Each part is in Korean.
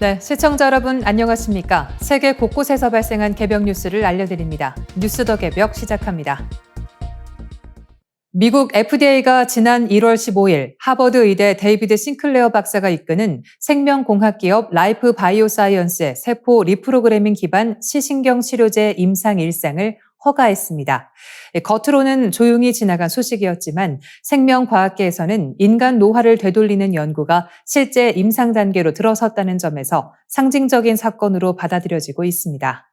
네, 시청자 여러분 안녕하십니까? 세계 곳곳에서 발생한 개벽 뉴스를 알려드립니다. 뉴스 더 개벽 시작합니다. 미국 FDA가 지난 1월 15일 하버드 의대 데이비드 싱클레어 박사가 이끄는 생명공학 기업 라이프 바이오사이언스의 세포 리프로그래밍 기반 시신경 치료제 임상 일상을 허가했습니다. 겉으로는 조용히 지나간 소식이었지만 생명과학계에서는 인간 노화를 되돌리는 연구가 실제 임상 단계로 들어섰다는 점에서 상징적인 사건으로 받아들여지고 있습니다.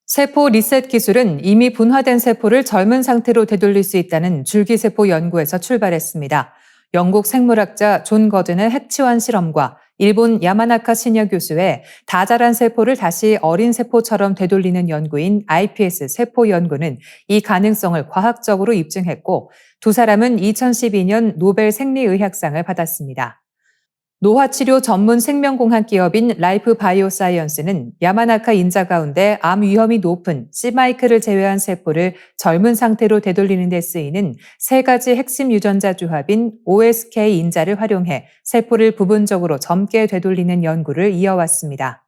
세포 리셋 기술은 이미 분화된 세포를 젊은 상태로 되돌릴 수 있다는 줄기세포 연구에서 출발했습니다. 영국 생물학자 존 거든의 핵치환 실험과 일본 야마나카 시니어 교수의 다 자란 세포를 다시 어린 세포처럼 되돌리는 연구인 iPS 세포 연구는 이 가능성을 과학적으로 입증했고 두 사람은 2012년 노벨 생리의학상을 받았습니다. 노화치료 전문 생명공학 기업인 라이프 바이오사이언스는 야마나카 인자 가운데 암 위험이 높은 C마이크를 제외한 세포를 젊은 상태로 되돌리는 데 쓰이는 세 가지 핵심 유전자 조합인 OSK 인자를 활용해 세포를 부분적으로 젊게 되돌리는 연구를 이어왔습니다.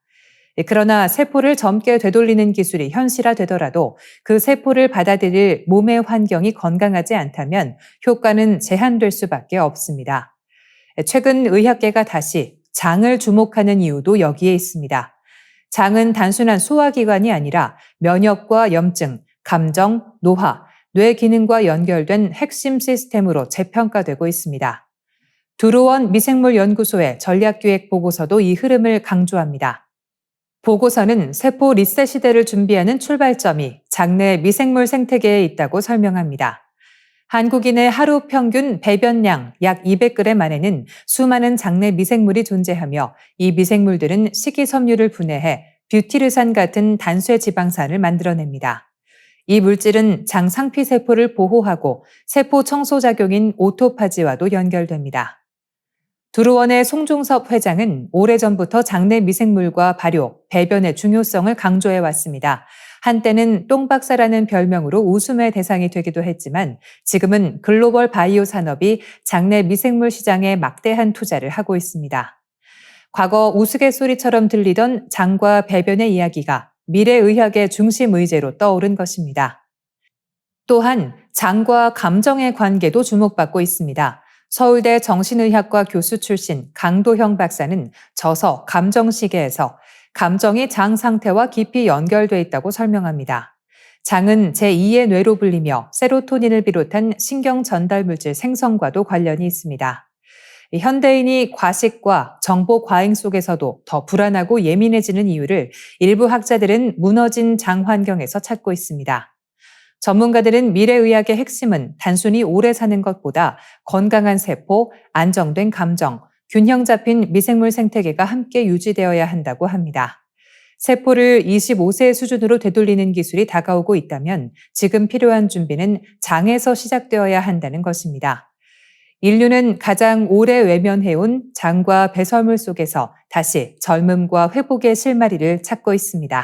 그러나 세포를 젊게 되돌리는 기술이 현실화되더라도 그 세포를 받아들일 몸의 환경이 건강하지 않다면 효과는 제한될 수밖에 없습니다. 최근 의학계가 다시 장을 주목하는 이유도 여기에 있습니다. 장은 단순한 소화기관이 아니라 면역과 염증, 감정, 노화, 뇌 기능과 연결된 핵심 시스템으로 재평가되고 있습니다. 두루원 미생물 연구소의 전략기획 보고서도 이 흐름을 강조합니다. 보고서는 세포 리셋 시대를 준비하는 출발점이 장내 미생물 생태계에 있다고 설명합니다. 한국인의 하루 평균 배변량 약 200g 안에는 수많은 장내 미생물이 존재하며 이 미생물들은 식이섬유를 분해해 뷰티르산 같은 단쇄 지방산을 만들어냅니다. 이 물질은 장 상피세포를 보호하고 세포 청소 작용인 오토파지와도 연결됩니다. 두루원의 송종섭 회장은 오래전부터 장내 미생물과 발효, 배변의 중요성을 강조해왔습니다. 한때는 똥박사라는 별명으로 웃음의 대상이 되기도 했지만 지금은 글로벌 바이오 산업이 장내 미생물 시장에 막대한 투자를 하고 있습니다. 과거 우스갯소리처럼 들리던 장과 배변의 이야기가 미래의학의 중심 의제로 떠오른 것입니다. 또한 장과 감정의 관계도 주목받고 있습니다. 서울대 정신의학과 교수 출신 강도형 박사는 저서 감정시계에서 감정이 장 상태와 깊이 연결돼 있다고 설명합니다. 장은 제2의 뇌로 불리며 세로토닌을 비롯한 신경 전달 물질 생성과도 관련이 있습니다. 현대인이 과식과 정보 과잉 속에서도 더 불안하고 예민해지는 이유를 일부 학자들은 무너진 장 환경에서 찾고 있습니다. 전문가들은 미래의학의 핵심은 단순히 오래 사는 것보다 건강한 세포, 안정된 감정, 균형 잡힌 미생물 생태계가 함께 유지되어야 한다고 합니다. 세포를 25세 수준으로 되돌리는 기술이 다가오고 있다면 지금 필요한 준비는 장에서 시작되어야 한다는 것입니다. 인류는 가장 오래 외면해온 장과 배설물 속에서 다시 젊음과 회복의 실마리를 찾고 있습니다.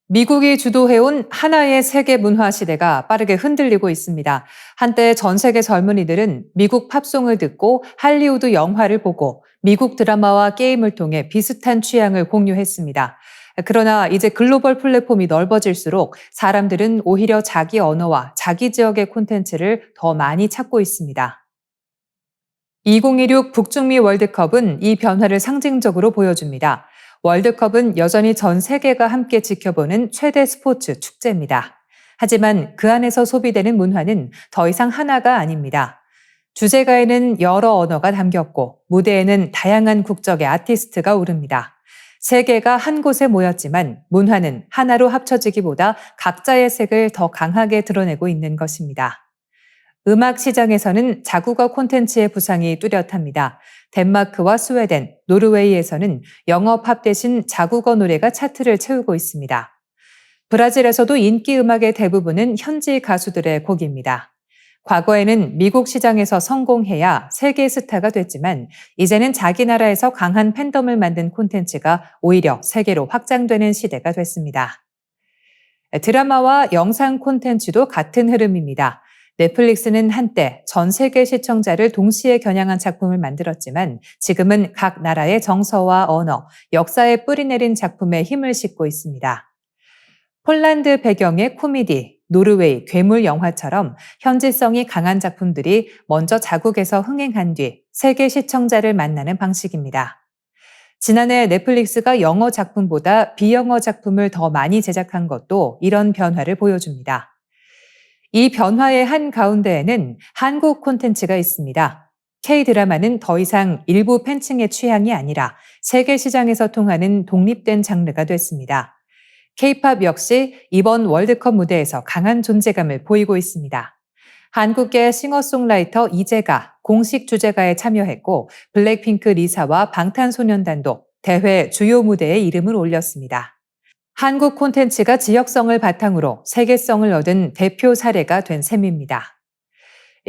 미국이 주도해온 하나의 세계 문화 시대가 빠르게 흔들리고 있습니다. 한때 전 세계 젊은이들은 미국 팝송을 듣고 할리우드 영화를 보고 미국 드라마와 게임을 통해 비슷한 취향을 공유했습니다. 그러나 이제 글로벌 플랫폼이 넓어질수록 사람들은 오히려 자기 언어와 자기 지역의 콘텐츠를 더 많이 찾고 있습니다. 2026 북중미 월드컵은 이 변화를 상징적으로 보여줍니다. 월드컵은 여전히 전 세계가 함께 지켜보는 최대 스포츠 축제입니다. 하지만 그 안에서 소비되는 문화는 더 이상 하나가 아닙니다. 주제가에는 여러 언어가 담겼고 무대에는 다양한 국적의 아티스트가 오릅니다. 세계가 한 곳에 모였지만 문화는 하나로 합쳐지기보다 각자의 색을 더 강하게 드러내고 있는 것입니다. 음악 시장에서는 자국어 콘텐츠의 부상이 뚜렷합니다. 덴마크와 스웨덴, 노르웨이에서는 영어 팝 대신 자국어 노래가 차트를 채우고 있습니다. 브라질에서도 인기 음악의 대부분은 현지 가수들의 곡입니다. 과거에는 미국 시장에서 성공해야 세계 스타가 됐지만 이제는 자기 나라에서 강한 팬덤을 만든 콘텐츠가 오히려 세계로 확장되는 시대가 됐습니다. 드라마와 영상 콘텐츠도 같은 흐름입니다. 넷플릭스는 한때 전 세계 시청자를 동시에 겨냥한 작품을 만들었지만 지금은 각 나라의 정서와 언어, 역사에 뿌리내린 작품에 힘을 싣고 있습니다. 폴란드 배경의 코미디, 노르웨이 괴물 영화처럼 현지성이 강한 작품들이 먼저 자국에서 흥행한 뒤 세계 시청자를 만나는 방식입니다. 지난해 넷플릭스가 영어 작품보다 비영어 작품을 더 많이 제작한 것도 이런 변화를 보여줍니다. 이 변화의 한 가운데에는 한국 콘텐츠가 있습니다. K-드라마는 더 이상 일부 팬층의 취향이 아니라 세계 시장에서 통하는 독립된 장르가 됐습니다. K-팝 역시 이번 월드컵 무대에서 강한 존재감을 보이고 있습니다. 한국계 싱어송라이터 이재가 공식 주제가에 참여했고 블랙핑크 리사와 방탄소년단도 대회 주요 무대에 이름을 올렸습니다. 한국 콘텐츠가 지역성을 바탕으로 세계성을 얻은 대표 사례가 된 셈입니다.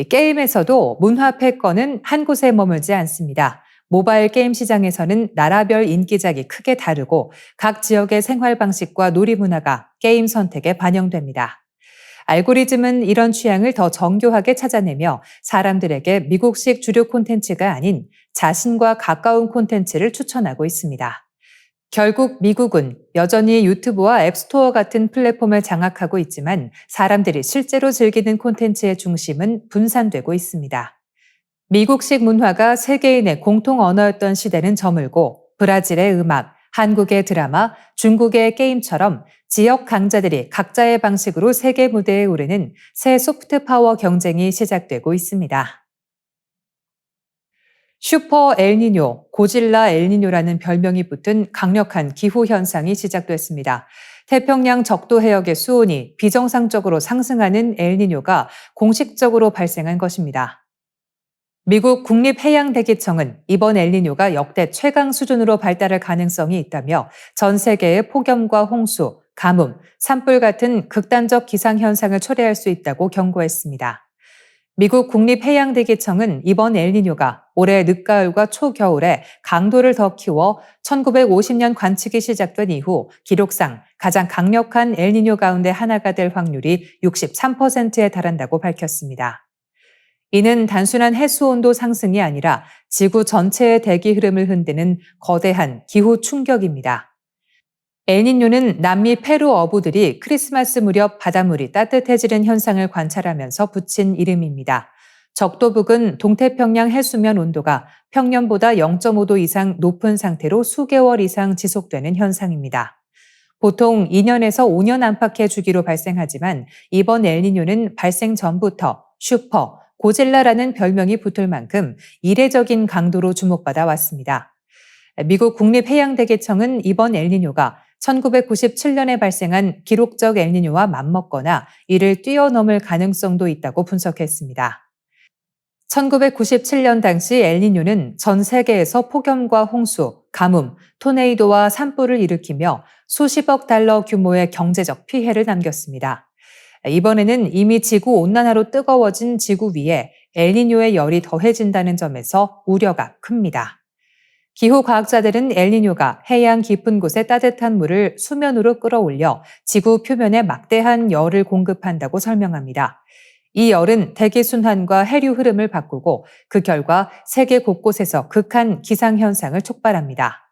게임에서도 문화 패권은 한 곳에 머물지 않습니다. 모바일 게임 시장에서는 나라별 인기작이 크게 다르고 각 지역의 생활 방식과 놀이 문화가 게임 선택에 반영됩니다. 알고리즘은 이런 취향을 더 정교하게 찾아내며 사람들에게 미국식 주류 콘텐츠가 아닌 자신과 가까운 콘텐츠를 추천하고 있습니다. 결국 미국은 여전히 유튜브와 앱스토어 같은 플랫폼을 장악하고 있지만 사람들이 실제로 즐기는 콘텐츠의 중심은 분산되고 있습니다. 미국식 문화가 세계인의 공통 언어였던 시대는 저물고 브라질의 음악, 한국의 드라마, 중국의 게임처럼 지역 강자들이 각자의 방식으로 세계 무대에 오르는 새 소프트 파워 경쟁이 시작되고 있습니다. 슈퍼 엘니뇨, 고질라 엘니뇨라는 별명이 붙은 강력한 기후 현상이 시작됐습니다. 태평양 적도 해역의 수온이 비정상적으로 상승하는 엘니뇨가 공식적으로 발생한 것입니다. 미국 국립해양대기청은 이번 엘니뇨가 역대 최강 수준으로 발달할 가능성이 있다며 전 세계의 폭염과 홍수, 가뭄, 산불 같은 극단적 기상현상을 초래할 수 있다고 경고했습니다. 미국 국립해양대기청은 이번 엘니뇨가 올해 늦가을과 초겨울에 강도를 더 키워 1950년 관측이 시작된 이후 기록상 가장 강력한 엘니뇨 가운데 하나가 될 확률이 63%에 달한다고 밝혔습니다. 이는 단순한 해수온도 상승이 아니라 지구 전체의 대기 흐름을 흔드는 거대한 기후 충격입니다. 엘니뇨는 남미 페루 어부들이 크리스마스 무렵 바닷물이 따뜻해지는 현상을 관찰하면서 붙인 이름입니다. 적도 부근 동태평양 해수면 온도가 평년보다 0.5도 이상 높은 상태로 수개월 이상 지속되는 현상입니다. 보통 2년에서 5년 안팎의 주기로 발생하지만 이번 엘니뇨는 발생 전부터 슈퍼, 고질라라는 별명이 붙을 만큼 이례적인 강도로 주목받아 왔습니다. 미국 국립해양대기청은 이번 엘니뇨가 1997년에 발생한 기록적 엘니뇨와 맞먹거나 이를 뛰어넘을 가능성도 있다고 분석했습니다. 1997년 당시 엘니뇨는 전 세계에서 폭염과 홍수, 가뭄, 토네이도와 산불을 일으키며 수십억 달러 규모의 경제적 피해를 남겼습니다. 이번에는 이미 지구 온난화로 뜨거워진 지구 위에 엘니뇨의 열이 더해진다는 점에서 우려가 큽니다. 기후과학자들은 엘니뇨가 해양 깊은 곳의 따뜻한 물을 수면으로 끌어올려 지구 표면에 막대한 열을 공급한다고 설명합니다. 이 열은 대기순환과 해류 흐름을 바꾸고 그 결과 세계 곳곳에서 극한 기상현상을 촉발합니다.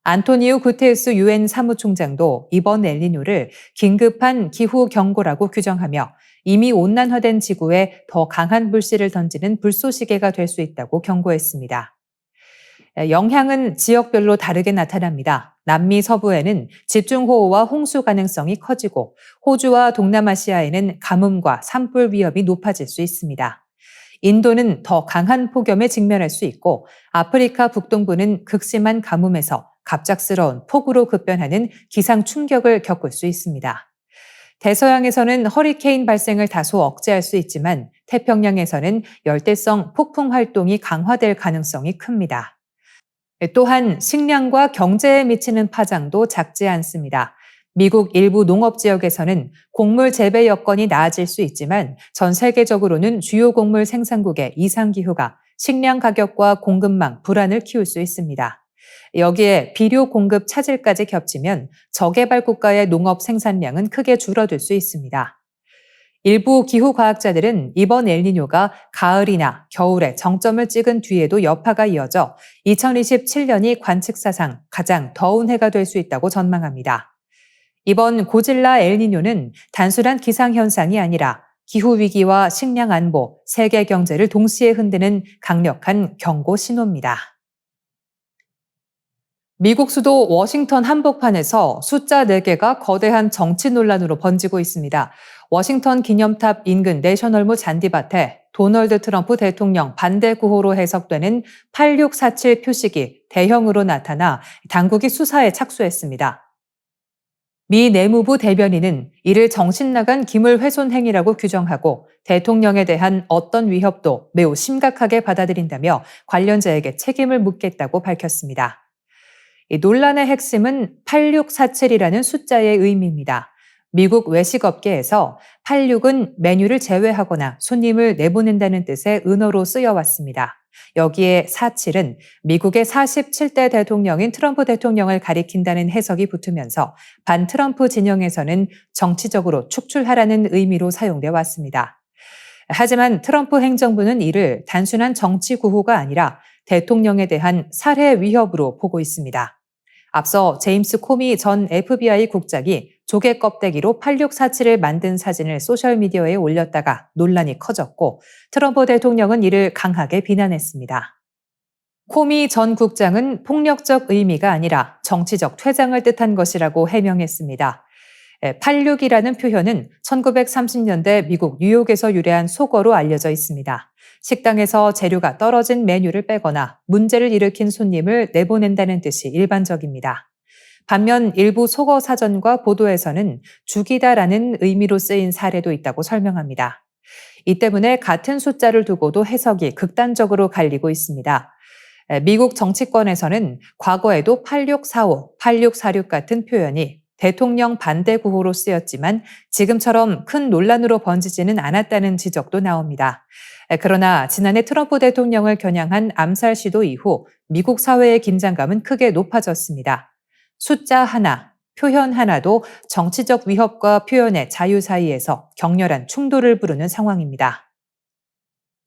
안토니우 구테우스 유엔 사무총장도 이번 엘니뇨를 긴급한 기후 경고라고 규정하며 이미 온난화된 지구에 더 강한 불씨를 던지는 불쏘시개가 될 수 있다고 경고했습니다. 영향은 지역별로 다르게 나타납니다. 남미 서부에는 집중호우와 홍수 가능성이 커지고 호주와 동남아시아에는 가뭄과 산불 위험이 높아질 수 있습니다. 인도는 더 강한 폭염에 직면할 수 있고 아프리카 북동부는 극심한 가뭄에서 갑작스러운 폭우로 급변하는 기상 충격을 겪을 수 있습니다. 대서양에서는 허리케인 발생을 다소 억제할 수 있지만 태평양에서는 열대성 폭풍 활동이 강화될 가능성이 큽니다. 또한 식량과 경제에 미치는 파장도 작지 않습니다. 미국 일부 농업 지역에서는 곡물 재배 여건이 나아질 수 있지만 전 세계적으로는 주요 곡물 생산국의 이상기후가 식량 가격과 공급망 불안을 키울 수 있습니다. 여기에 비료 공급 차질까지 겹치면 저개발 국가의 농업 생산량은 크게 줄어들 수 있습니다. 일부 기후과학자들은 이번 엘니뇨가 가을이나 겨울에 정점을 찍은 뒤에도 여파가 이어져 2027년이 관측사상 가장 더운 해가 될 수 있다고 전망합니다. 이번 고질라 엘니뇨는 단순한 기상현상이 아니라 기후위기와 식량 안보, 세계 경제를 동시에 흔드는 강력한 경고 신호입니다. 미국 수도 워싱턴 한복판에서 숫자 4개가 거대한 정치 논란으로 번지고 있습니다. 워싱턴 기념탑 인근 내셔널몰 잔디밭에 도널드 트럼프 대통령 반대 구호로 해석되는 8647 표식이 대형으로 나타나 당국이 수사에 착수했습니다. 미 내무부 대변인은 이를 정신나간 기물훼손 행위라고 규정하고 대통령에 대한 어떤 위협도 매우 심각하게 받아들인다며 관련자에게 책임을 묻겠다고 밝혔습니다. 이 논란의 핵심은 8647이라는 숫자의 의미입니다. 미국 외식업계에서 86은 메뉴를 제외하거나 손님을 내보낸다는 뜻의 은어로 쓰여왔습니다. 여기에 47은 미국의 47대 대통령인 트럼프 대통령을 가리킨다는 해석이 붙으면서 반트럼프 진영에서는 정치적으로 축출하라는 의미로 사용돼 왔습니다. 하지만 트럼프 행정부는 이를 단순한 정치 구호가 아니라 대통령에 대한 살해 위협으로 보고 있습니다. 앞서 제임스 코미 전 FBI 국장이 조개 껍데기로 8647을 만든 사진을 소셜미디어에 올렸다가 논란이 커졌고 트럼프 대통령은 이를 강하게 비난했습니다. 코미 전 국장은 폭력적 의미가 아니라 정치적 퇴장을 뜻한 것이라고 해명했습니다. 86이라는 표현은 1930년대 미국 뉴욕에서 유래한 속어로 알려져 있습니다. 식당에서 재료가 떨어진 메뉴를 빼거나 문제를 일으킨 손님을 내보낸다는 뜻이 일반적입니다. 반면 일부 속어 사전과 보도에서는 죽이다라는 의미로 쓰인 사례도 있다고 설명합니다. 이 때문에 같은 숫자를 두고도 해석이 극단적으로 갈리고 있습니다. 미국 정치권에서는 과거에도 8645, 8646 같은 표현이 대통령 반대 구호로 쓰였지만 지금처럼 큰 논란으로 번지지는 않았다는 지적도 나옵니다. 그러나 지난해 트럼프 대통령을 겨냥한 암살 시도 이후 미국 사회의 긴장감은 크게 높아졌습니다. 숫자 하나, 표현 하나도 정치적 위협과 표현의 자유 사이에서 격렬한 충돌을 부르는 상황입니다.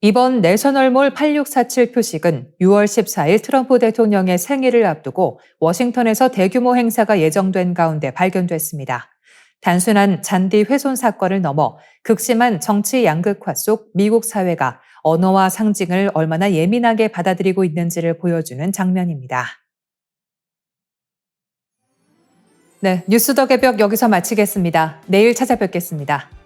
이번 내셔널몰 8647 표식은 6월 14일 트럼프 대통령의 생일을 앞두고 워싱턴에서 대규모 행사가 예정된 가운데 발견됐습니다. 단순한 잔디 훼손 사건을 넘어 극심한 정치 양극화 속 미국 사회가 언어와 상징을 얼마나 예민하게 받아들이고 있는지를 보여주는 장면입니다. 네, 뉴스 더 개벽 여기서 마치겠습니다. 내일 찾아뵙겠습니다.